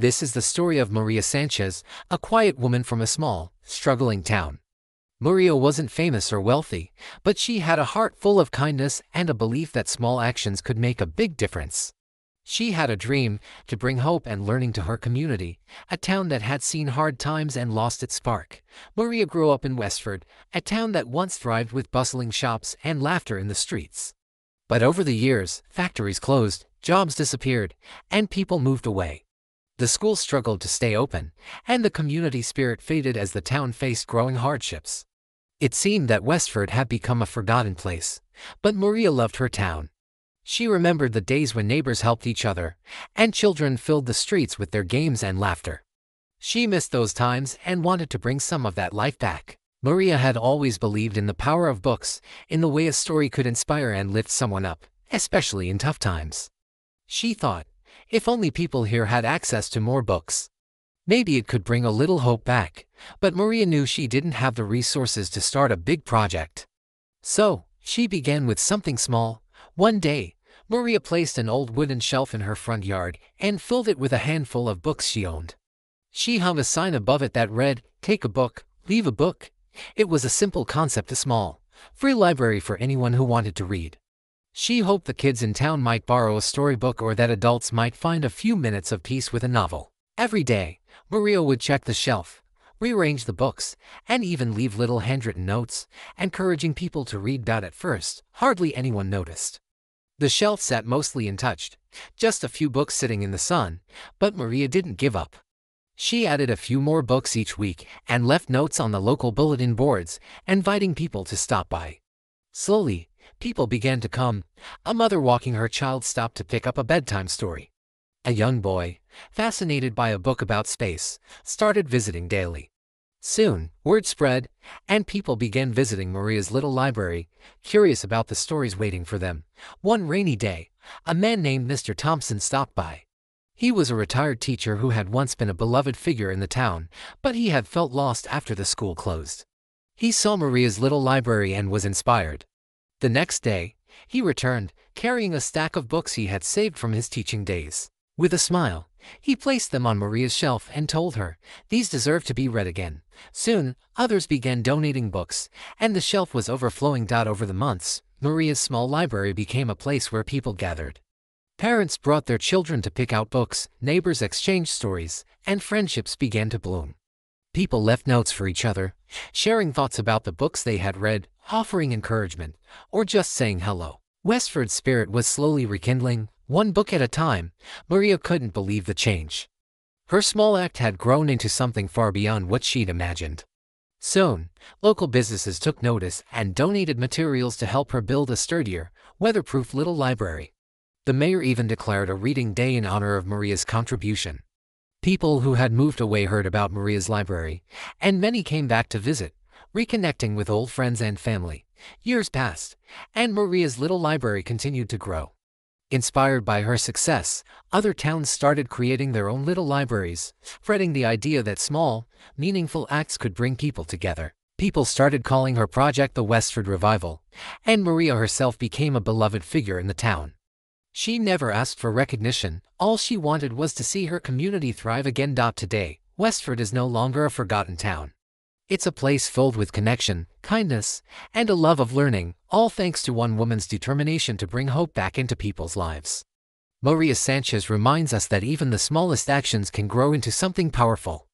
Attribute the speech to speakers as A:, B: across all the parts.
A: This is the story of Maria Sanchez, a quiet woman from a small, struggling town. Maria wasn't famous or wealthy, but she had a heart full of kindness and a belief that small actions could make a big difference. She had a dream to bring hope and learning to her community, a town that had seen hard times and lost its spark. Maria grew up in Westford, a town that once thrived with bustling shops and laughter in the streets. But over the years, factories closed, jobs disappeared, and people moved away. The school struggled to stay open, and the community spirit faded as the town faced growing hardships. It seemed that Westford had become a forgotten place, but Maria loved her town. She remembered the days when neighbors helped each other, and children filled the streets with their games and laughter. She missed those times and wanted to bring some of that life back. Maria had always believed in the power of books, in the way a story could inspire and lift someone up, especially in tough times. She thought, if only people here had access to more books, maybe it could bring a little hope back. But Maria knew she didn't have the resources to start a big project. So, she began with something small. One day, Maria placed an old wooden shelf in her front yard and filled it with a handful of books she owned. She hung a sign above it that read, "Take a book, leave a book." It was a simple concept, a small, free library for anyone who wanted to read. She hoped the kids in town might borrow a storybook or that adults might find a few minutes of peace with a novel. Every day, Maria would check the shelf, rearrange the books, and even leave little handwritten notes, encouraging people to read. At first, hardly anyone noticed. The shelf sat mostly untouched, just a few books sitting in the sun, but Maria didn't give up. She added a few more books each week and left notes on the local bulletin boards, inviting people to stop by. Slowly, people began to come. A mother walking her child stopped to pick up a bedtime story. A young boy, fascinated by a book about space, started visiting daily. Soon, word spread, and people began visiting Maria's little library, curious about the stories waiting for them. One rainy day, a man named Mr. Thompson stopped by. He was a retired teacher who had once been a beloved figure in the town, but he had felt lost after the school closed. He saw Maria's little library and was inspired. The next day, he returned, carrying a stack of books he had saved from his teaching days. With a smile, he placed them on Maria's shelf and told her, "These deserve to be read again." Soon, others began donating books, and the shelf was overflowing. Over the months, Maria's small library became a place where people gathered. Parents brought their children to pick out books, neighbors exchanged stories, and friendships began to bloom. People left notes for each other, sharing thoughts about the books they had read, offering encouragement, or just saying hello. Westford's spirit was slowly rekindling, one book at a time. Maria couldn't believe the change. Her small act had grown into something far beyond what she'd imagined. Soon, local businesses took notice and donated materials to help her build a sturdier, weatherproof little library. The mayor even declared a reading day in honor of Maria's contribution. People who had moved away heard about Maria's library, and many came back to visit, reconnecting with old friends and family. Years passed, and Maria's little library continued to grow. Inspired by her success, other towns started creating their own little libraries, spreading the idea that small, meaningful acts could bring people together. People started calling her project the Westford Revival, and Maria herself became a beloved figure in the town. She never asked for recognition, all she wanted was to see her community thrive again. Today, Westford is no longer a forgotten town. It's a place filled with connection, kindness, and a love of learning, all thanks to one woman's determination to bring hope back into people's lives. Maria Sanchez reminds us that even the smallest actions can grow into something powerful.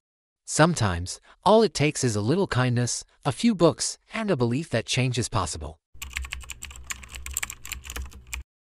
A: Sometimes, all it takes is a little kindness, a few books, and a belief that change is possible.